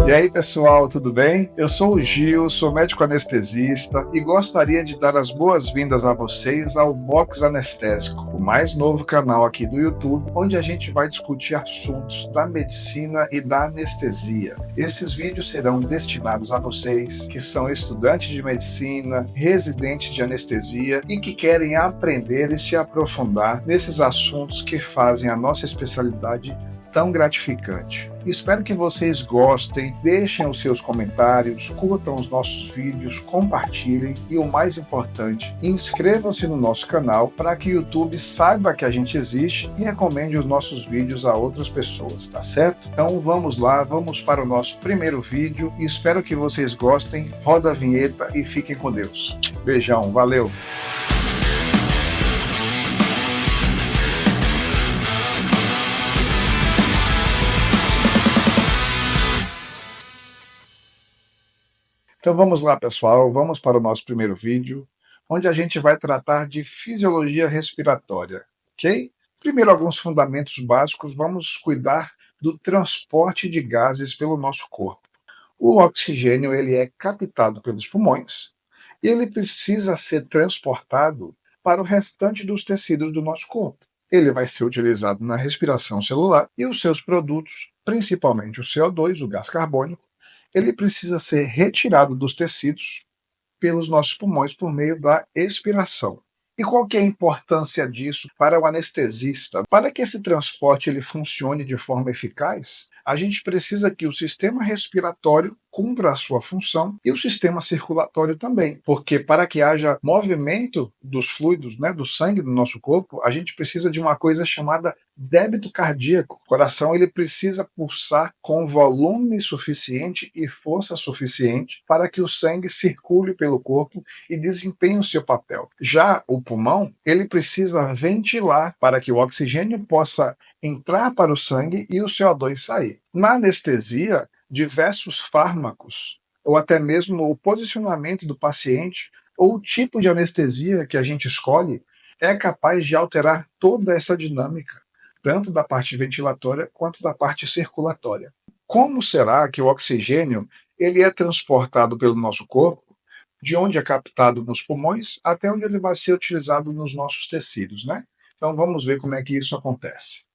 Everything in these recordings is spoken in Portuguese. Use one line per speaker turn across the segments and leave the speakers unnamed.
E aí, pessoal, tudo bem? Eu sou o Gil, sou médico anestesista e gostaria de dar as boas-vindas a vocês ao Box Anestésico, o mais novo canal aqui do YouTube, onde a gente vai discutir assuntos da medicina e da anestesia. Esses vídeos serão destinados a vocês que são estudantes de medicina, residentes de anestesia e que querem aprender e se aprofundar nesses assuntos que fazem a nossa especialidade tão gratificante. Espero que vocês gostem, deixem os seus comentários, curtam os nossos vídeos, compartilhem e o mais importante, inscrevam-se no nosso canal para que o YouTube saiba que a gente existe e recomende os nossos vídeos a outras pessoas, tá certo? Então vamos lá, vamos para o nosso primeiro vídeo e espero que vocês gostem. Roda a vinheta e fiquem com Deus. Beijão, valeu! Então vamos lá, pessoal, vamos para o nosso primeiro vídeo, onde a gente vai tratar de fisiologia respiratória, ok? Primeiro, alguns fundamentos básicos, vamos cuidar do transporte de gases pelo nosso corpo. O oxigênio ele é captado pelos pulmões e ele precisa ser transportado para o restante dos tecidos do nosso corpo. Ele vai ser utilizado na respiração celular e os seus produtos, principalmente o CO2, o gás carbônico, ele precisa ser retirado dos tecidos pelos nossos pulmões por meio da expiração. E qual que é a importância disso para o anestesista? Para que esse transporte ele funcione de forma eficaz, a gente precisa que o sistema respiratório cumpra a sua função e o sistema circulatório também, porque para que haja movimento dos fluidos, do sangue do nosso corpo, a gente precisa de uma coisa chamada débito cardíaco. O coração ele precisa pulsar com volume suficiente e força suficiente para que o sangue circule pelo corpo e desempenhe o seu papel. Já o pulmão, ele precisa ventilar para que o oxigênio possa entrar para o sangue e o CO2 sair. Na anestesia, diversos fármacos, ou até mesmo o posicionamento do paciente, ou o tipo de anestesia que a gente escolhe, é capaz de alterar toda essa dinâmica, tanto da parte ventilatória quanto da parte circulatória. Como será que o oxigênio ele é transportado pelo nosso corpo, de onde é captado nos pulmões, até onde ele vai ser utilizado nos nossos tecidos, Então vamos ver como é que isso acontece.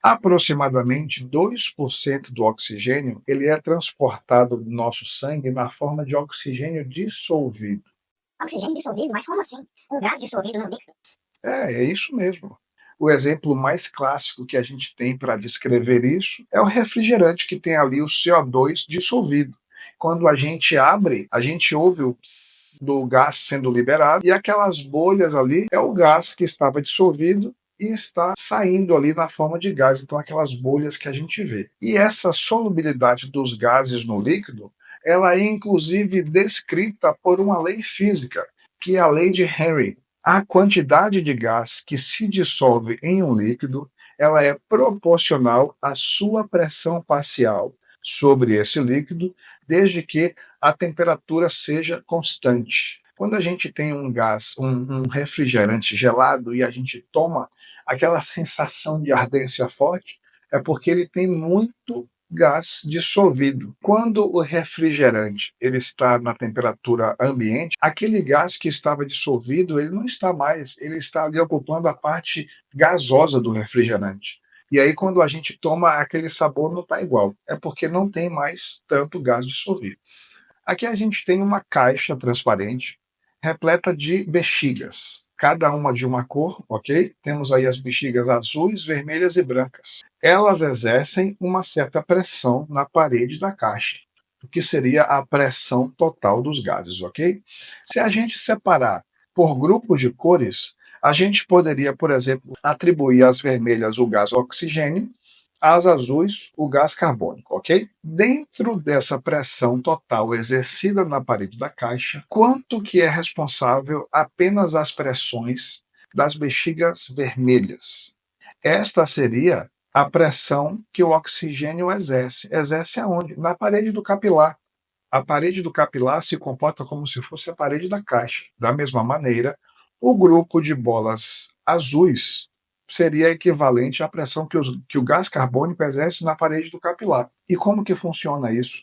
Aproximadamente 2% do oxigênio ele é transportado no nosso sangue na forma de oxigênio dissolvido.
Oxigênio dissolvido? Mas como assim? Um gás dissolvido no líquido?
É isso mesmo. O exemplo mais clássico que a gente tem para descrever isso é o refrigerante, que tem ali o CO2 dissolvido. Quando a gente abre, a gente ouve o do gás sendo liberado e aquelas bolhas ali é o gás que estava dissolvido e está saindo ali na forma de gás, então aquelas bolhas que a gente vê. E essa solubilidade dos gases no líquido, ela é inclusive descrita por uma lei física, que é a lei de Henry. A quantidade de gás que se dissolve em um líquido, ela é proporcional à sua pressão parcial sobre esse líquido, desde que a temperatura seja constante. Quando a gente tem um gás, um refrigerante gelado e a gente toma aquela sensação de ardência forte, é porque ele tem muito gás dissolvido. Quando o refrigerante ele está na temperatura ambiente, aquele gás que estava dissolvido, ele não está mais, ele está ali ocupando a parte gasosa do refrigerante. E aí quando a gente toma, aquele sabor não está igual, é porque não tem mais tanto gás dissolvido. Aqui a gente tem uma caixa transparente, repleta de bexigas, cada uma de uma cor, ok? Temos aí as bexigas azuis, vermelhas e brancas. Elas exercem uma certa pressão na parede da caixa, o que seria a pressão total dos gases, ok? Se a gente separar por grupos de cores, a gente poderia, por exemplo, atribuir às vermelhas o gás oxigênio, às azuis o gás carbônico, ok? Dentro dessa pressão total exercida na parede da caixa, quanto que é responsável apenas as pressões das bexigas vermelhas? Esta seria a pressão que o oxigênio exerce. Exerce aonde? Na parede do capilar. A parede do capilar se comporta como se fosse a parede da caixa. Da mesma maneira, o grupo de bolas azuis seria equivalente à pressão que o gás carbônico exerce na parede do capilar. E como que funciona isso?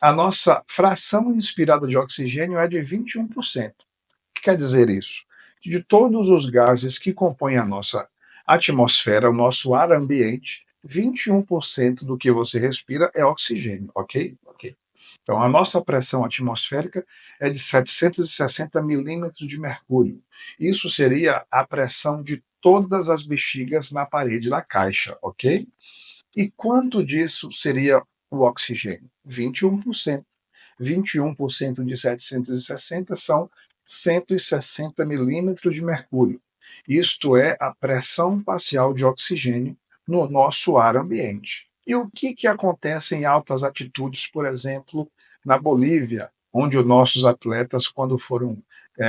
a nossa fração inspirada de oxigênio é de 21%. O que quer dizer isso? Que de todos os gases que compõem a nossa atmosfera, o nosso ar ambiente, 21% do que você respira é oxigênio, ok? Ok. Então, a nossa pressão atmosférica é de 760 milímetros de mercúrio. Isso seria a pressão de todas as bexigas na parede da caixa, ok? E quanto disso seria o oxigênio? 21%. 21% de 760 são 160 milímetros de mercúrio. Isto é a pressão parcial de oxigênio no nosso ar ambiente. E o que acontece em altas altitudes, por exemplo, na Bolívia, onde os nossos atletas, quando foram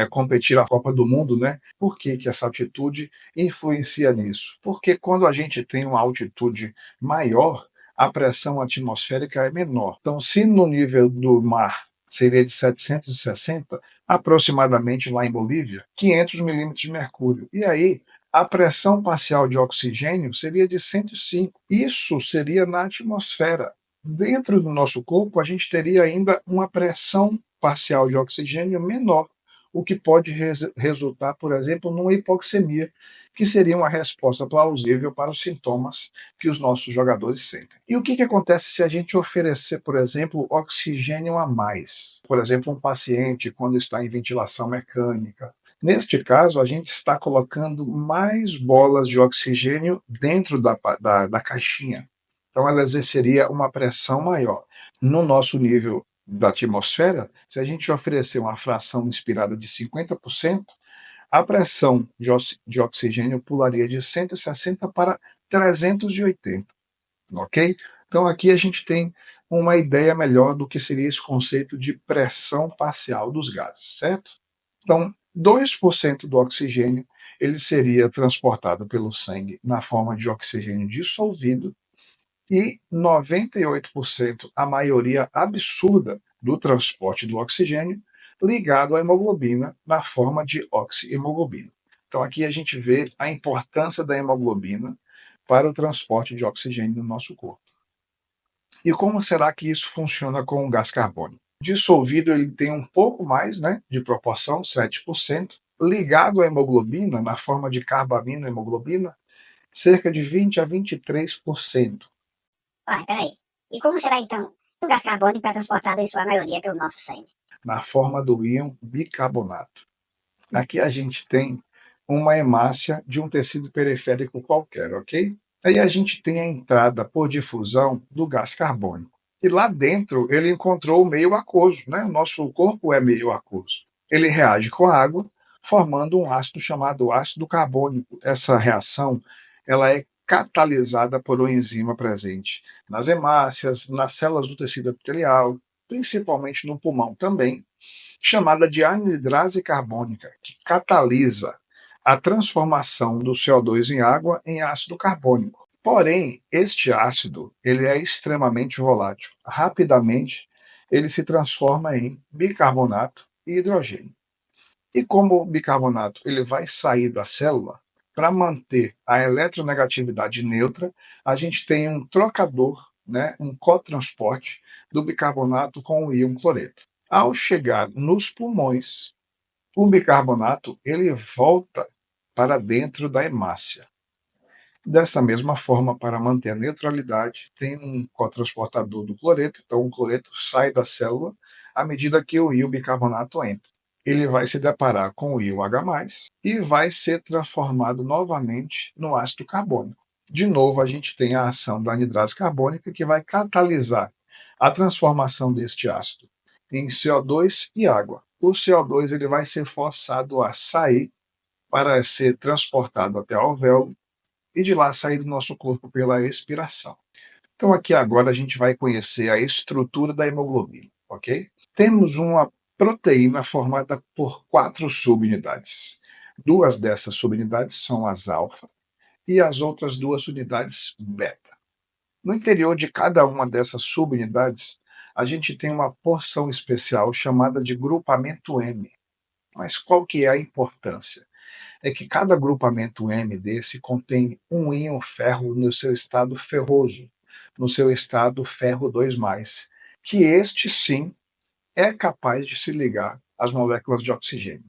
competir a Copa do Mundo, né? Por que essa altitude influencia nisso? Porque quando a gente tem uma altitude maior, a pressão atmosférica é menor. Então, se no nível do mar seria de 760, aproximadamente lá em Bolívia, 500 milímetros de mercúrio. E aí, a pressão parcial de oxigênio seria de 105. Isso seria na atmosfera. Dentro do nosso corpo, a gente teria ainda uma pressão parcial de oxigênio menor, o que pode resultar, por exemplo, numa hipoxemia, que seria uma resposta plausível para os sintomas que os nossos jogadores sentem. E o que acontece se a gente oferecer, por exemplo, oxigênio a mais? Por exemplo, um paciente quando está em ventilação mecânica. Neste caso, a gente está colocando mais bolas de oxigênio dentro da caixinha. Então, ela exerceria uma pressão maior. No nosso nível da atmosfera, se a gente oferecer uma fração inspirada de 50%, a pressão de oxigênio pularia de 160 para 380, ok? Então aqui a gente tem uma ideia melhor do que seria esse conceito de pressão parcial dos gases, certo? Então, 2% do oxigênio ele seria transportado pelo sangue na forma de oxigênio dissolvido e 98%, a maioria absurda do transporte do oxigênio, ligado à hemoglobina na forma de oxihemoglobina. Então aqui a gente vê a importância da hemoglobina para o transporte de oxigênio no nosso corpo. E como será que isso funciona com o gás carbônico? Dissolvido ele tem um pouco mais, né, de proporção, 7%, ligado à hemoglobina na forma de carbamina-hemoglobina, cerca de 20 a 23%.
Uai, peraí. E como será então o gás carbônico é transportado em sua maioria pelo nosso sangue?
Na forma do íon bicarbonato. Aqui a gente tem uma hemácia de um tecido periférico qualquer, ok? Aí a gente tem a entrada por difusão do gás carbônico. E lá dentro ele encontrou o meio aquoso, né? O nosso corpo é meio aquoso. Ele reage com a água, formando um ácido chamado ácido carbônico. Essa reação ela é catalisada por uma enzima presente nas hemácias, nas células do tecido epitelial, principalmente no pulmão também, chamada de anidrase carbônica, que catalisa a transformação do CO2 em água em ácido carbônico. Porém, este ácido ele é extremamente volátil. Rapidamente, ele se transforma em bicarbonato e hidrogênio. E como o bicarbonato ele vai sair da célula, para manter a eletronegatividade neutra, a gente tem um trocador, né, um cotransporte do bicarbonato com o íon cloreto. Ao chegar nos pulmões, o bicarbonato ele volta para dentro da hemácia. Dessa mesma forma, para manter a neutralidade, tem um cotransportador do cloreto, então o cloreto sai da célula à medida que o íon bicarbonato entra. Ele vai se deparar com o íon H+, e vai ser transformado novamente no ácido carbônico. De novo, a gente tem a ação da anidrase carbônica que vai catalisar a transformação deste ácido em CO2 e água. O CO2 ele vai ser forçado a sair para ser transportado até o alvéolo e de lá sair do nosso corpo pela expiração. Então aqui agora a gente vai conhecer a estrutura da hemoglobina, ok? Temos uma proteína formada por 4 subunidades. 2 dessas subunidades são as alfa e as outras 2 unidades beta. No interior de cada uma dessas subunidades, a gente tem uma porção especial chamada de grupamento M. Mas qual que é a importância? É que cada grupamento M desse contém um íon ferro no seu estado ferroso, no seu estado ferro 2+, que este sim é capaz de se ligar às moléculas de oxigênio.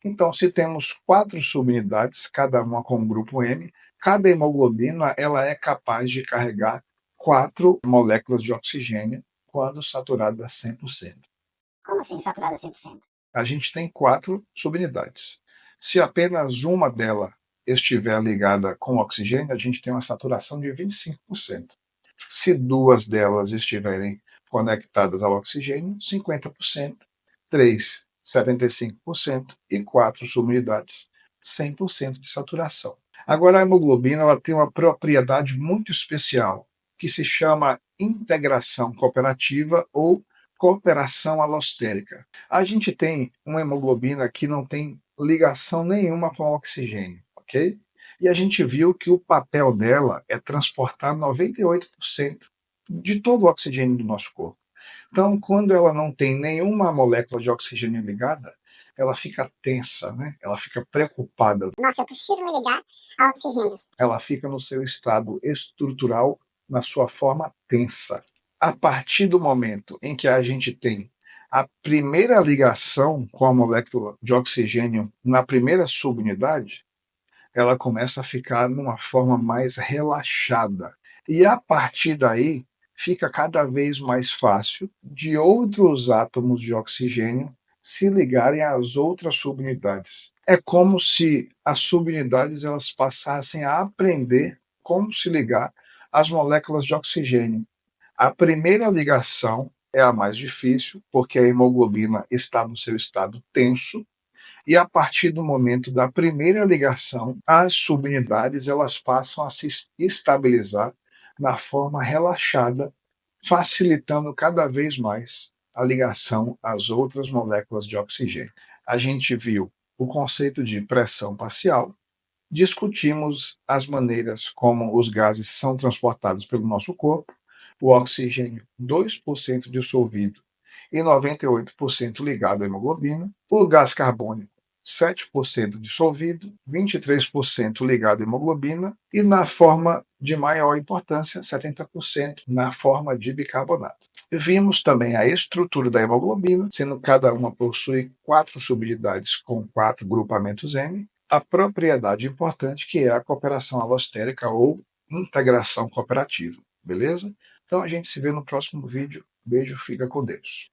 Então, se temos 4 subunidades, cada uma com um grupo M, cada hemoglobina ela é capaz de carregar 4 moléculas de oxigênio quando saturada 100%.
Como assim, saturada 100%?
A gente tem 4 subunidades. Se apenas uma delas estiver ligada com oxigênio, a gente tem uma saturação de 25%. Se 2 delas estiverem conectadas ao oxigênio, 50%, 3, 75% e 4 subunidades, 100% de saturação. Agora, a hemoglobina ela tem uma propriedade muito especial, que se chama integração cooperativa ou cooperação alostérica. A gente tem uma hemoglobina que não tem ligação nenhuma com o oxigênio, ok? E a gente viu que o papel dela é transportar 98% de todo o oxigênio do nosso corpo. Então, quando ela não tem nenhuma molécula de oxigênio ligada, ela fica tensa, né? Ela fica preocupada.
Nossa, eu preciso me ligar a oxigênios.
Ela fica no seu estado estrutural, na sua forma tensa. A partir do momento em que a gente tem a primeira ligação com a molécula de oxigênio na primeira subunidade, ela começa a ficar numa forma mais relaxada. E a partir daí, fica cada vez mais fácil de outros átomos de oxigênio se ligarem às outras subunidades. É como se as subunidades elas passassem a aprender como se ligar às moléculas de oxigênio. A primeira ligação é a mais difícil, porque a hemoglobina está no seu estado tenso, e a partir do momento da primeira ligação, as subunidades elas passam a se estabilizar na forma relaxada, facilitando cada vez mais a ligação às outras moléculas de oxigênio. A gente viu o conceito de pressão parcial, discutimos as maneiras como os gases são transportados pelo nosso corpo, o oxigênio 2% dissolvido e 98% ligado à hemoglobina, o gás carbônico 7% dissolvido, 23% ligado à hemoglobina e na forma de maior importância, 70% na forma de bicarbonato. Vimos também a estrutura da hemoglobina, sendo cada uma possui 4 subunidades com 4 grupamentos M, a propriedade importante que é a cooperação alostérica ou integração cooperativa, beleza? Então a gente se vê no próximo vídeo. Beijo, fica com Deus.